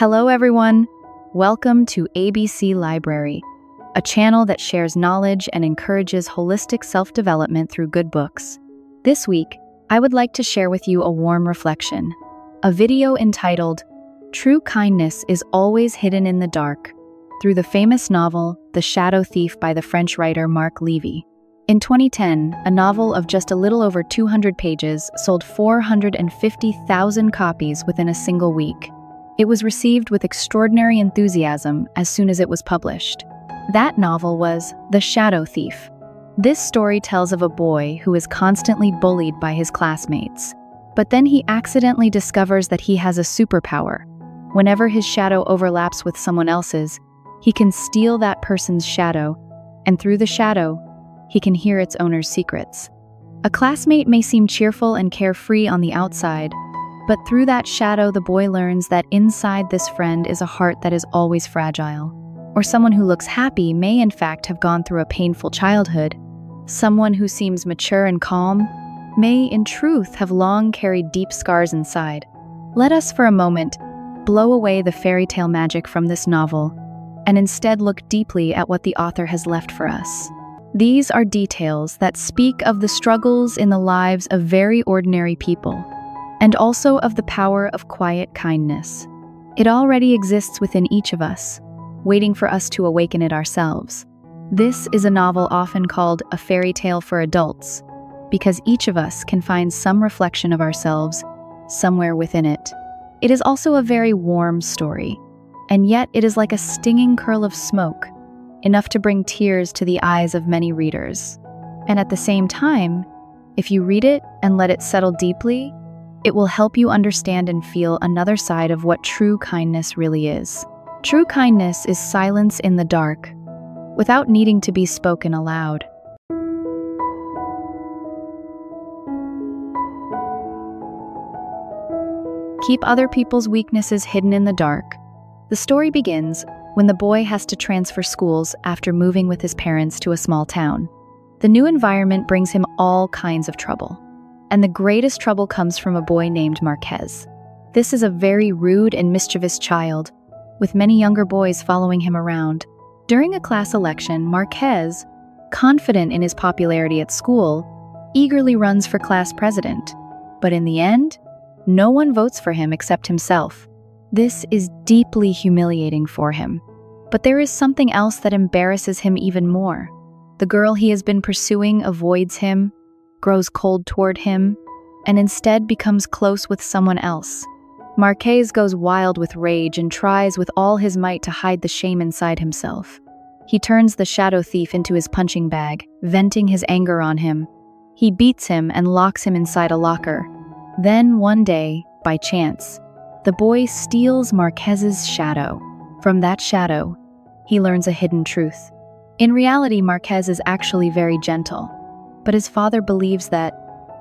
Hello everyone! Welcome to ABC Library, a channel that shares knowledge and encourages holistic self-development through good books. This week, I would like to share with you a warm reflection, a video entitled, "True Kindness is Always Hidden in the Dark," through the famous novel, The Shadow Thief by the French writer Marc. In 2010, a novel of just a little over 200 pages sold 450,000 copies within a single week. It was received with extraordinary enthusiasm as soon as it was published. That novel was The Shadow Thief. This story tells of a boy who is constantly bullied by his classmates, but then he accidentally discovers that he has a superpower. Whenever his shadow overlaps with someone else's, he can steal that person's shadow, and through the shadow, he can hear its owner's secrets. A classmate may seem cheerful and carefree on the outside, but through that shadow the boy learns that inside this friend is a heart that is always fragile. Or someone who looks happy may in fact have gone through a painful childhood. Someone who seems mature and calm may in truth have long carried deep scars inside. Let us for a moment blow away the fairy tale magic from this novel and instead look deeply at what the author has left for us. These are details that speak of the struggles in the lives of very ordinary people, and also of the power of quiet kindness. It already exists within each of us, waiting for us to awaken it ourselves. This is a novel often called a fairy tale for adults, because each of us can find some reflection of ourselves somewhere within it. It is also a very warm story, and yet it is like a stinging curl of smoke, enough to bring tears to the eyes of many readers. And at the same time, if you read it and let it settle deeply, it will help you understand and feel another side of what true kindness really is. True kindness is silence in the dark, without needing to be spoken aloud. Keep other people's weaknesses hidden in the dark. The story begins when the boy has to transfer schools after moving with his parents to a small town. The new environment brings him all kinds of trouble, and the greatest trouble comes from a boy named Marquez. This is a very rude and mischievous child, with many younger boys following him around. During a class election, Marquez, confident in his popularity at school, eagerly runs for class president. But in the end, no one votes for him except himself. This is deeply humiliating for him. But there is something else that embarrasses him even more. The girl he has been pursuing avoids him, grows cold toward him, and instead becomes close with someone else. Marquez goes wild with rage and tries with all his might to hide the shame inside himself. He turns the shadow thief into his punching bag, venting his anger on him. He beats him and locks him inside a locker. Then one day, by chance, the boy steals Marquez's shadow. From that shadow, he learns a hidden truth. In reality, Marquez is actually very gentle, but his father believes that,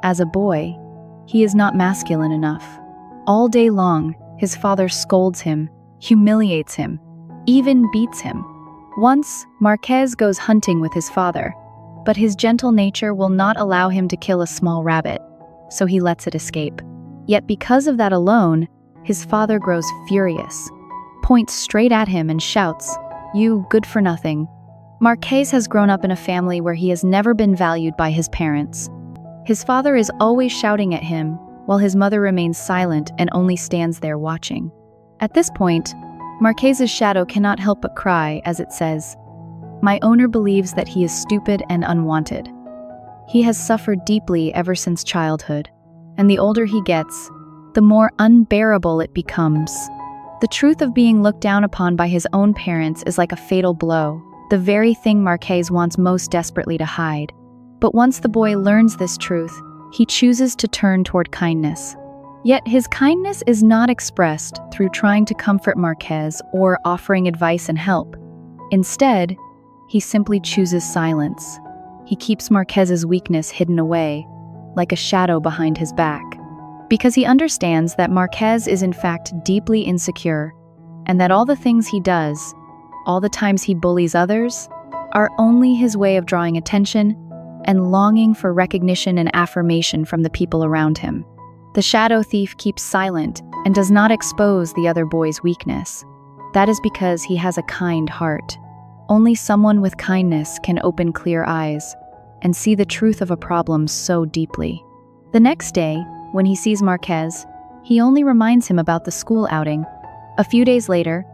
as a boy, he is not masculine enough. All day long, his father scolds him, humiliates him, even beats him. Once, Marquez goes hunting with his father, but his gentle nature will not allow him to kill a small rabbit, so he lets it escape. Yet because of that alone, his father grows furious, points straight at him and shouts, "You good-for-nothing." Marquez has grown up in a family where he has never been valued by his parents. His father is always shouting at him, while his mother remains silent and only stands there watching. At this point, Marquez's shadow cannot help but cry as it says, "My owner believes that he is stupid and unwanted." He has suffered deeply ever since childhood, and the older he gets, the more unbearable it becomes. The truth of being looked down upon by his own parents is like a fatal blow, the very thing Marquez wants most desperately to hide. But once the boy learns this truth, he chooses to turn toward kindness. Yet his kindness is not expressed through trying to comfort Marquez or offering advice and help. Instead, he simply chooses silence. He keeps Marquez's weakness hidden away, like a shadow behind his back, because he understands that Marquez is in fact deeply insecure, and that all the things he does, all the times he bullies others, are only his way of drawing attention and longing for recognition and affirmation from the people around him. The shadow thief keeps silent and does not expose the other boy's weakness. That is because he has a kind heart. Only someone with kindness can open clear eyes and see the truth of a problem so deeply. The next day, when he sees Marquez, he only reminds him about the school outing. A few days later,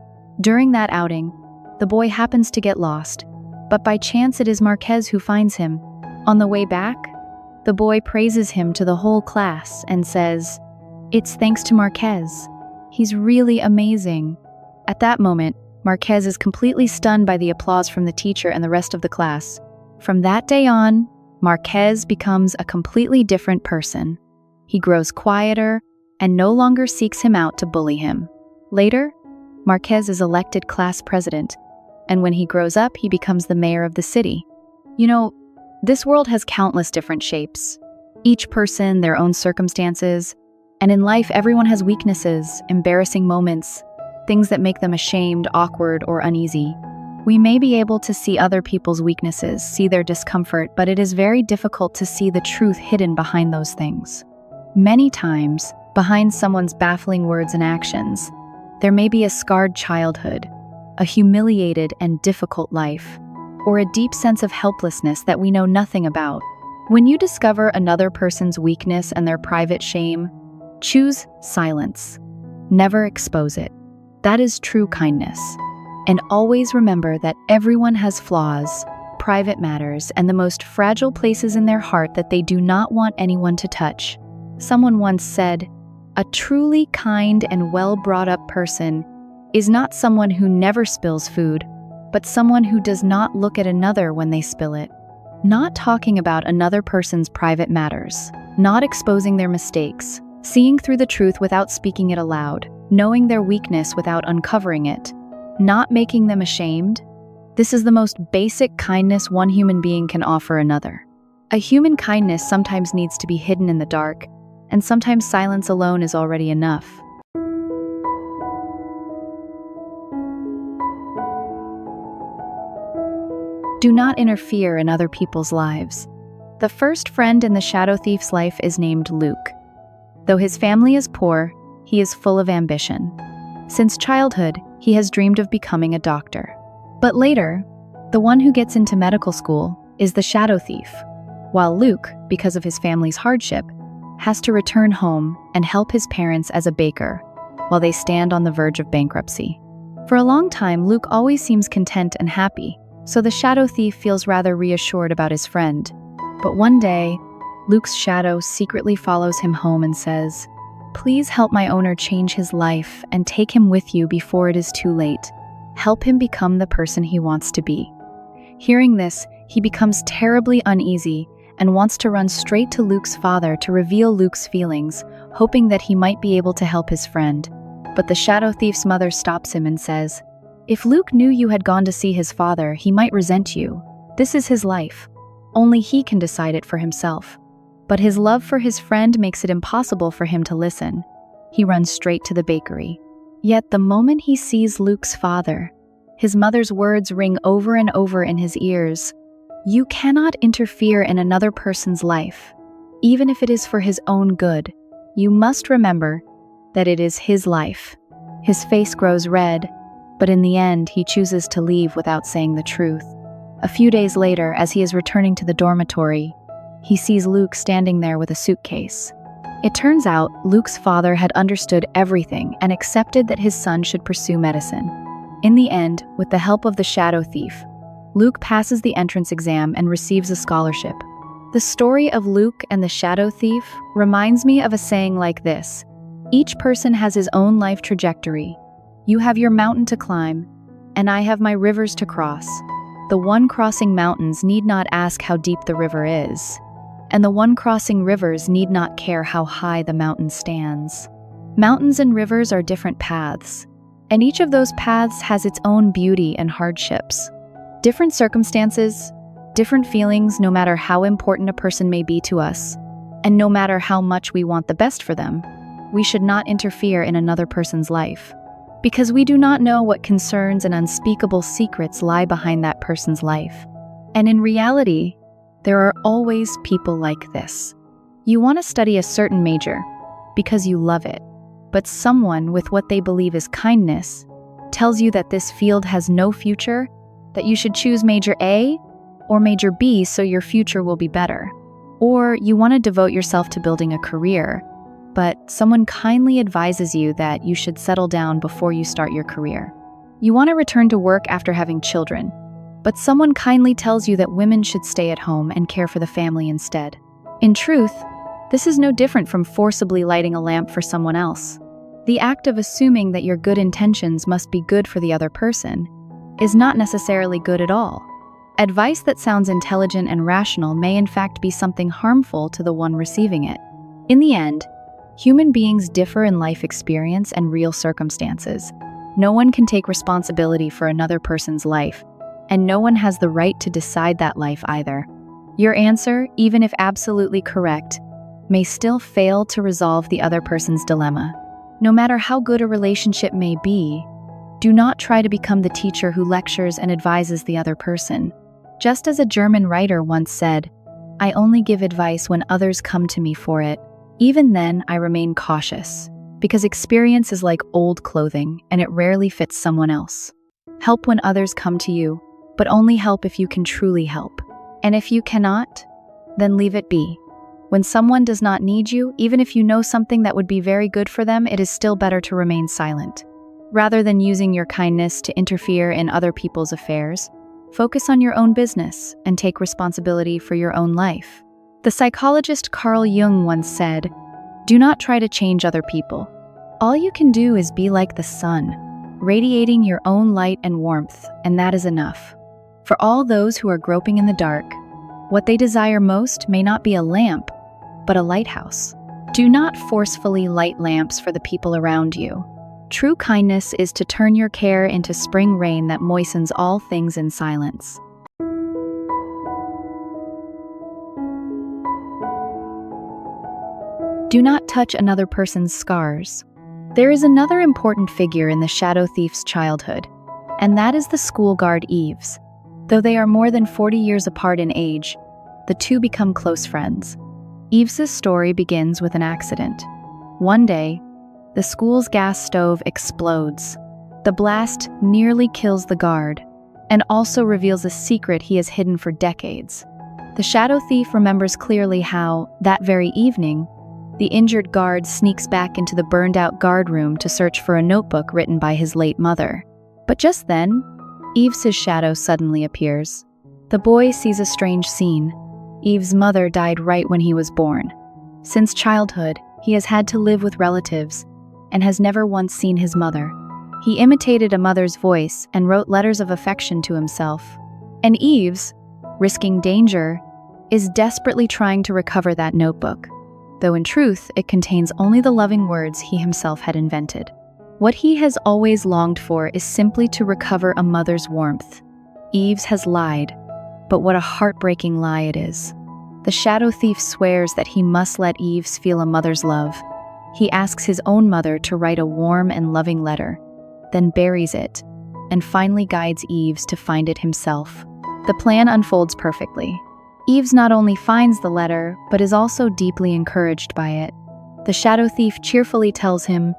during that outing, the boy happens to get lost, but by chance it is Marquez who finds him. On the way back, the boy praises him to the whole class and says, "It's thanks to Marquez. He's really amazing." At that moment, Marquez is completely stunned by the applause from the teacher and the rest of the class. From that day on, Marquez becomes a completely different person. He grows quieter and no longer seeks him out to bully him. Later, Marquez is elected class president, and when he grows up, he becomes the mayor of the city. You know, this world has countless different shapes. Each person, their own circumstances, and in life, everyone has weaknesses, embarrassing moments, things that make them ashamed, awkward, or uneasy. We may be able to see other people's weaknesses, see their discomfort, but it is very difficult to see the truth hidden behind those things. Many times, behind someone's baffling words and actions, there may be a scarred childhood, a humiliated and difficult life, or a deep sense of helplessness that we know nothing about. When you discover another person's weakness and their private shame, choose silence. Never expose it. That is true kindness. And always remember that everyone has flaws, private matters, and the most fragile places in their heart that they do not want anyone to touch. Someone once said, "A truly kind and well-brought-up person is not someone who never spills food, but someone who does not look at another when they spill it." Not talking about another person's private matters, not exposing their mistakes, seeing through the truth without speaking it aloud, knowing their weakness without uncovering it, not making them ashamed. This is the most basic kindness one human being can offer another. A human kindness sometimes needs to be hidden in the dark, and sometimes silence alone is already enough. Do not interfere in other people's lives. The first friend in the shadow thief's life is named Luke. Though his family is poor, he is full of ambition. Since childhood, he has dreamed of becoming a doctor. But later, the one who gets into medical school is the shadow thief, while Luke, because of his family's hardship, has to return home and help his parents as a baker while they stand on the verge of bankruptcy. For a long time, Luke always seems content and happy, so the shadow thief feels rather reassured about his friend. But one day, Luke's shadow secretly follows him home and says, "Please help my owner change his life and take him with you before it is too late. Help him become the person he wants to be." Hearing this, he becomes terribly uneasy and wants to run straight to Luke's father to reveal Luke's feelings, hoping that he might be able to help his friend. But the shadow thief's mother stops him and says, "If Luke knew you had gone to see his father, he might resent you. This is his life. Only he can decide it for himself." But his love for his friend makes it impossible for him to listen. He runs straight to the bakery. Yet the moment he sees Luke's father, his mother's words ring over and over in his ears. "You cannot interfere in another person's life, even if it is for his own good. You must remember that it is his life." His face grows red, but in the end, he chooses to leave without saying the truth. A few days later, as he is returning to the dormitory, he sees Luke standing there with a suitcase. It turns out Luke's father had understood everything and accepted that his son should pursue medicine. In the end, with the help of the shadow thief, Luke passes the entrance exam and receives a scholarship. The story of Luke and the shadow thief reminds me of a saying like this: "Each person has his own life trajectory. You have your mountain to climb, and I have my rivers to cross. The one crossing mountains need not ask how deep the river is, and the one crossing rivers need not care how high the mountain stands." Mountains and rivers are different paths, and each of those paths has its own beauty and hardships. Different circumstances, different feelings, no matter how important a person may be to us, and no matter how much we want the best for them, we should not interfere in another person's life, because we do not know what concerns and unspeakable secrets lie behind that person's life. And in reality, there are always people like this. You want to study a certain major, because you love it. But someone with what they believe is kindness tells you that this field has no future, that you should choose major A or major B so your future will be better. Or you want to devote yourself to building a career, but someone kindly advises you that you should settle down before you start your career. You want to return to work after having children, but someone kindly tells you that women should stay at home and care for the family instead. In truth, this is no different from forcibly lighting a lamp for someone else. The act of assuming that your good intentions must be good for the other person is not necessarily good at all. Advice that sounds intelligent and rational may in fact be something harmful to the one receiving it. In the end, human beings differ in life experience and real circumstances. No one can take responsibility for another person's life, and no one has the right to decide that life either. Your answer, even if absolutely correct, may still fail to resolve the other person's dilemma. No matter how good a relationship may be, do not try to become the teacher who lectures and advises the other person. Just as a German writer once said, "I only give advice when others come to me for it. Even then, I remain cautious, because experience is like old clothing and it rarely fits someone else. Help when others come to you, but only help if you can truly help. And if you cannot, then leave it be. When someone does not need you, even if you know something that would be very good for them, it is still better to remain silent. Rather than using your kindness to interfere in other people's affairs, focus on your own business and take responsibility for your own life." The psychologist Carl Jung once said, "Do not try to change other people. All you can do is be like the sun, radiating your own light and warmth, and that is enough." For all those who are groping in the dark, what they desire most may not be a lamp, but a lighthouse. Do not forcefully light lamps for the people around you. True kindness is to turn your care into spring rain that moistens all things in silence. Do not touch another person's scars. There is another important figure in the shadow thief's childhood, and that is the school guard Eves. Though they are more than 40 years apart in age, the two become close friends. Eves' story begins with an accident. One day, the school's gas stove explodes. The blast nearly kills the guard, and also reveals a secret he has hidden for decades. The shadow thief remembers clearly how, that very evening, the injured guard sneaks back into the burned-out guard room to search for a notebook written by his late mother. But just then, Eves' shadow suddenly appears. The boy sees a strange scene. Eves' mother died right when he was born. Since childhood, he has had to live with relatives and has never once seen his mother. He imitated a mother's voice and wrote letters of affection to himself. And Eves, risking danger, is desperately trying to recover that notebook, though in truth it contains only the loving words he himself had invented. What he has always longed for is simply to recover a mother's warmth. Eves has lied, but what a heartbreaking lie it is. The shadow thief swears that he must let Eves feel a mother's love. He asks his own mother to write a warm and loving letter, then buries it, and finally guides Eves to find it himself. The plan unfolds perfectly. Eves not only finds the letter, but is also deeply encouraged by it. The shadow thief cheerfully tells him,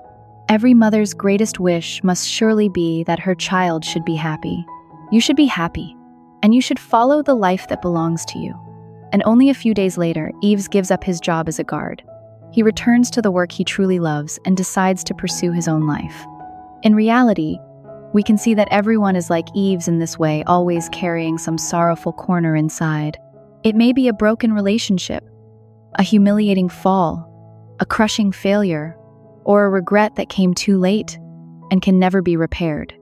"Every mother's greatest wish must surely be that her child should be happy. You should be happy, and you should follow the life that belongs to you." And only a few days later, Eves gives up his job as a guard. He returns to the work he truly loves and decides to pursue his own life. In reality, we can see that everyone is like Eves in this way, always carrying some sorrowful corner inside. It may be a broken relationship, a humiliating fall, a crushing failure, or a regret that came too late and can never be repaired.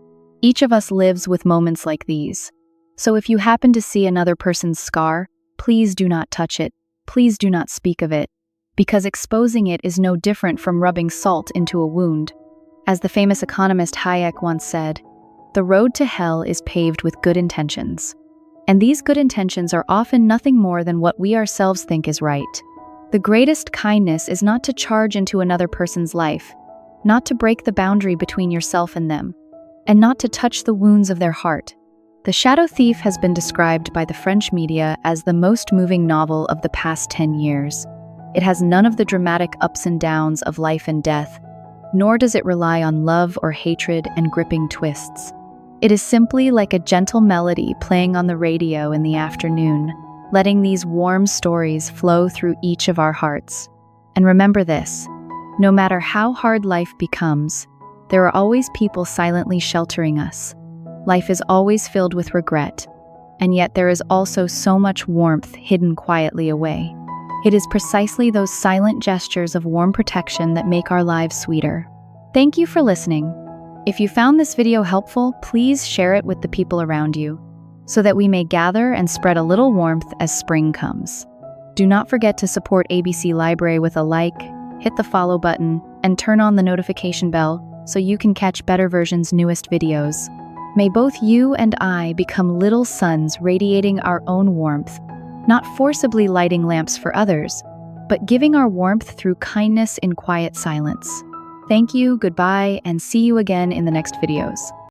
Each of us lives with moments like these. So if you happen to see another person's scar, please do not touch it. Please do not speak of it, because exposing it is no different from rubbing salt into a wound. As the famous economist Hayek once said, "The road to hell is paved with good intentions." And these good intentions are often nothing more than what we ourselves think is right. The greatest kindness is not to charge into another person's life, not to break the boundary between yourself and them, and not to touch the wounds of their heart. The Shadow Thief has been described by the French media as the most moving novel of the past 10 years. It has none of the dramatic ups and downs of life and death, nor does it rely on love or hatred and gripping twists. It is simply like a gentle melody playing on the radio in the afternoon, letting these warm stories flow through each of our hearts. And remember this, no matter how hard life becomes, there are always people silently sheltering us. Life is always filled with regret, and yet there is also so much warmth hidden quietly away. It is precisely those silent gestures of warm protection that make our lives sweeter. Thank you for listening. If you found this video helpful, please share it with the people around you, so that we may gather and spread a little warmth as spring comes. Do not forget to support ABC Library with a like, hit the follow button, and turn on the notification bell so you can catch Better Version's newest videos. May both you and I become little suns radiating our own warmth, not forcibly lighting lamps for others, but giving our warmth through kindness in quiet silence. Thank you, goodbye, and see you again in the next videos.